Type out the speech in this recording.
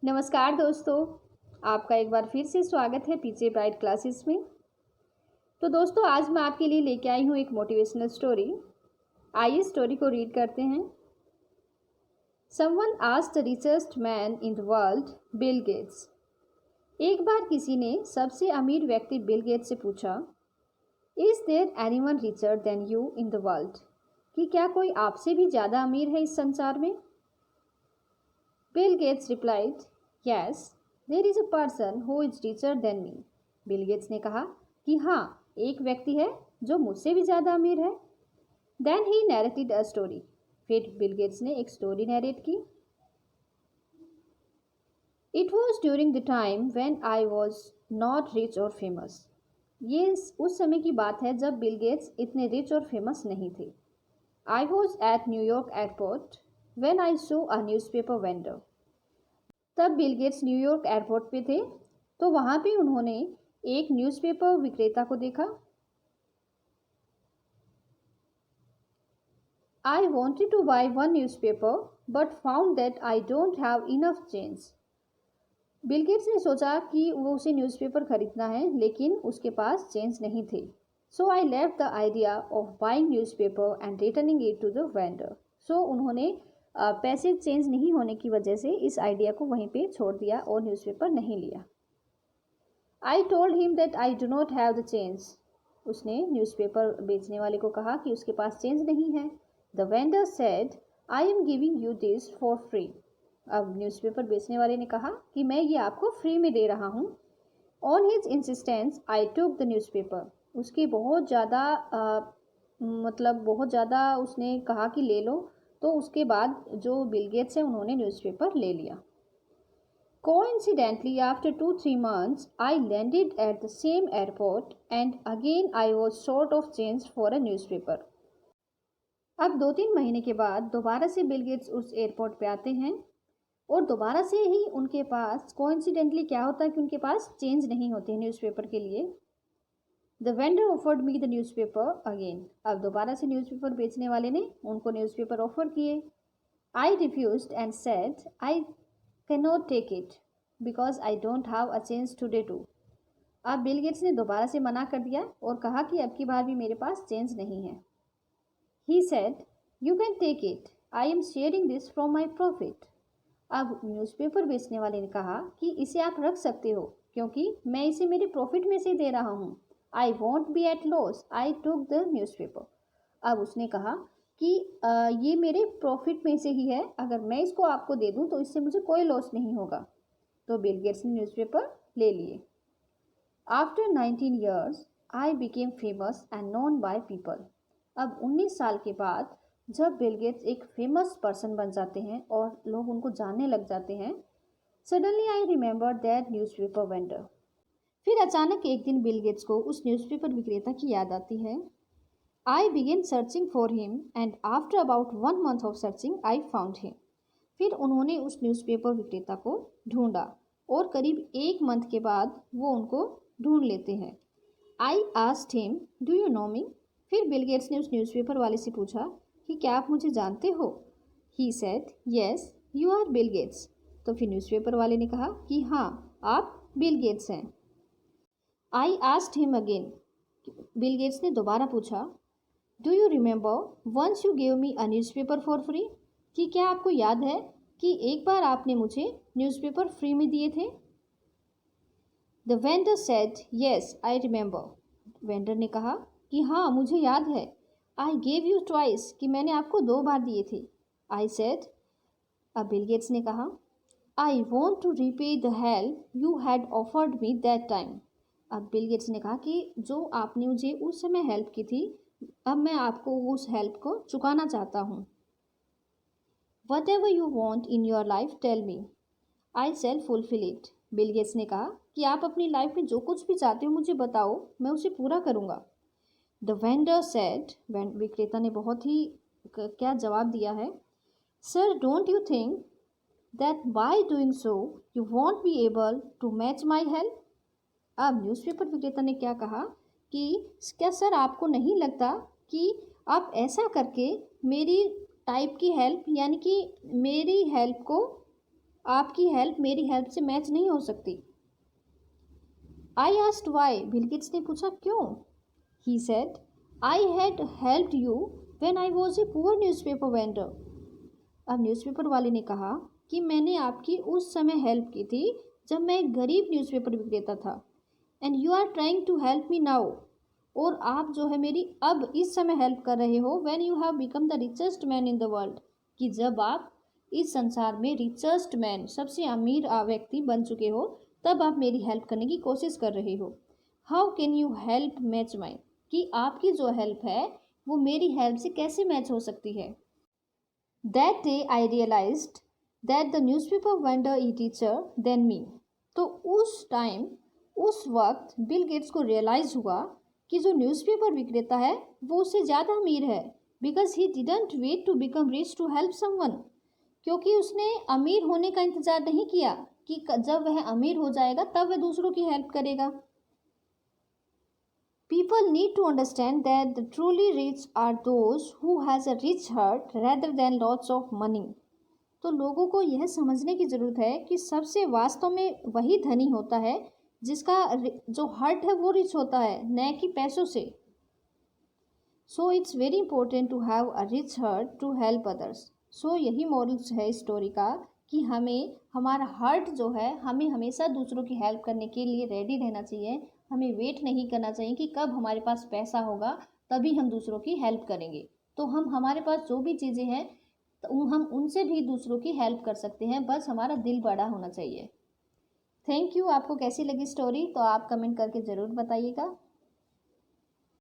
नमस्कार दोस्तों, आपका एक बार फिर से स्वागत है पीजे ब्राइट क्लासेस में। तो दोस्तों, आज मैं आपके लिए लेके आई हूँ एक मोटिवेशनल स्टोरी। आइए स्टोरी को रीड करते हैं। Someone asked the richest man in the world, Bill Gates. एक बार किसी ने सबसे अमीर व्यक्ति बिल गेट्स से पूछा, is there anyone richer than you in the world? कि क्या कोई आपसे भी ज़्यादा अमीर है इस संसार में? Bill Gates replied, yes, there is a person who is richer than me. Bill Gates ने कहा कि हाँ, एक व्यक्ति है जो मुझसे भी ज़्यादा अमीर है। Then he narrated a story. फिर बिल गेट्स ने एक स्टोरी नैरेट की। It was during the time when I was not rich और फेमस। ये उस समय की बात है जब बिल गेट्स इतने रिच और फेमस नहीं थे। I was at New York airport when I saw a newspaper vendor. तब बिल गेट्स न्यूयॉर्क एयरपोर्ट पे थे, तो वहाँ पे उन्होंने एक न्यूज़पेपर विक्रेता को देखा। I wanted two by one newspaper but found that I don't have enough change. Bill Gates ने सोचा कि वो उसे न्यूज़पेपर खरीदना है, लेकिन उसके पास चेंज नहीं थे। So I left the idea of buying newspaper and returning it to the vendor. So उन्होंने पैसे चेंज नहीं होने की वजह से इस आइडिया को वहीं पे छोड़ दिया और न्यूज़पेपर नहीं लिया। I told him that I do not have the change. उसने न्यूज़पेपर बेचने वाले को कहा कि उसके पास चेंज नहीं है। The vendor said, I am giving you this for free. अब न्यूज़पेपर बेचने वाले ने कहा कि मैं ये आपको फ्री में दे रहा हूँ। On his insistence I took the newspaper. उसकी बहुत ज़्यादा उसने कहा कि ले लो, तो उसके बाद जो बिल गेट्स है उन्होंने न्यूज़पेपर ले लिया। Coincidentally, after 2-3 months, I landed at the same airport and again I was short of change for a newspaper. अब 2-3 महीने के बाद दोबारा से बिल गेट्स उस एयरपोर्ट पे आते हैं और दोबारा से ही उनके पास कोइंसिडेंटली क्या होता है कि उनके पास चेंज नहीं होते न्यूज़पेपर के लिए। The vendor offered me the newspaper again. अब दोबारा से न्यूज़पेपर बेचने वाले ने उनको न्यूज़पेपर ऑफर किए। I refused and said I cannot take it because I don't have a chance today too. अब बिल गेट्स ने दोबारा से मना कर दिया और कहा कि अब की बार भी मेरे पास चेंज नहीं है। He said, you can take it. I am sharing this from my profit. अब न्यूज़पेपर बेचने वाले ने कहा कि इसे आप रख सकते हो क्योंकि मैं इसे मेरे प्रॉफिट में से दे रहा हूँ। I won't be at loss. I took the newspaper. अब उसने कहा कि ये मेरे प्रॉफिट में से ही है, अगर मैं इसको आपको दे दूं तो इससे मुझे कोई लॉस नहीं होगा। तो बिल गेट्स ने न्यूज़पेपर ले लिए। After 19 years I became famous and known by people. अब 19 साल के बाद जब बिल गेट्स एक फेमस पर्सन बन जाते हैं और लोग उनको जानने लग जाते हैं, suddenly I remember that newspaper vendor. फिर अचानक एक दिन बिल गेट्स को उस न्यूज़पेपर विक्रेता की याद आती है। I began searching for him and after about 1 month of searching I found him. फिर उन्होंने उस न्यूज़पेपर विक्रेता को ढूंढा और करीब 1 मंथ के बाद वो उनको ढूंढ लेते हैं। I asked him, do you know me? फिर बिल गेट्स ने उस न्यूज़पेपर वाले से पूछा कि क्या आप मुझे जानते हो? He said, yes, you are Bill Gates. तो फिर न्यूज़पेपर वाले ने कहा कि हाँ, आप बिल गेट्स हैं। I asked him again. Bill Gates ने दोबारा पूछा, do you remember once you gave me a newspaper for free? कि क्या आपको याद है कि एक बार आपने मुझे न्यूज़पेपर फ्री में दिए थे? The vendor said, yes I remember. Vendor ने कहा कि हाँ, मुझे याद है। आई गेव यू ट्वाइस, कि मैंने आपको 2 बार दिए थे। आई सेड, अब बिल गेट्स ने कहा, I want to repay the help you had offered me that time. अब बिल गेट्स ने कहा कि जो आपने मुझे उस समय हेल्प की थी, अब मैं आपको उस हेल्प को चुकाना चाहता हूँ। Whatever you want in your life tell me, I shall fulfil it. Bill Gates ने कहा कि आप अपनी लाइफ में जो कुछ भी चाहते हो मुझे बताओ, मैं उसे पूरा करूँगा। द वेंडर सेड, विक्रेता ने बहुत ही क्या जवाब दिया है, sir don't you think that by doing so you won't be able to match my help? अब न्यूज़पेपर विक्रेता ने क्या कहा कि क्या सर आपको नहीं लगता कि आप ऐसा करके मेरी टाइप की हेल्प, यानी कि मेरी हेल्प को आपकी हेल्प मेरी हेल्प से मैच नहीं हो सकती। I asked why, Bill Gates ने पूछा क्यों। He said, I had helped you when I was a poor newspaper vendor. अब न्यूज़पेपर वाले ने कहा कि मैंने आपकी उस समय हेल्प की थी जब मैं एक गरीब न्यूज़पेपर विक्रेता था। And you are trying to help me now, और आप जो है मेरी अब इस समय हेल्प कर रहे हो when you have become the richest man in the world, कि जब आप इस संसार में रिचेस्ट मैन, सबसे अमीर व्यक्ति बन चुके हो, तब आप मेरी हेल्प करने की कोशिश कर रहे हो। How can you help match my, कि आपकी जो हेल्प है वो मेरी हेल्प से कैसे मैच हो सकती है। That day I realised that the newspaper vendor is richer than me. तो उस टाइम, उस वक्त बिल गेट्स को रियलाइज़ हुआ कि जो न्यूज़पेपर विक्रेता है वो उससे ज़्यादा अमीर है, because he didn't wait to become rich to help someone, क्योंकि उसने अमीर होने का इंतज़ार नहीं किया कि जब वह अमीर हो जाएगा तब वह दूसरों की हेल्प करेगा। People need to understand that the truly rich are those who has a rich heart rather than lots of money. तो लोगों को यह समझने की ज़रूरत है कि सबसे वास्तव में वही धनी होता है जिसका जो हार्ट है वो रिच होता है, न कि पैसों से। So it's very important to have a rich heart to help others. So यही मॉरल्स है स्टोरी का, कि हमें हमारा हार्ट जो है, हमें हमेशा दूसरों की हेल्प करने के लिए रेडी रहना चाहिए। हमें वेट नहीं करना चाहिए कि कब हमारे पास पैसा होगा तभी हम दूसरों की हेल्प करेंगे। तो हम हमारे पास जो भी चीज़ें हैं तो हम उनसे भी दूसरों की हेल्प कर सकते हैं, बस हमारा दिल बड़ा होना चाहिए। Thank you. आपको कैसी लगी स्टोरी तो आप कमेंट करके ज़रूर बताइएगा।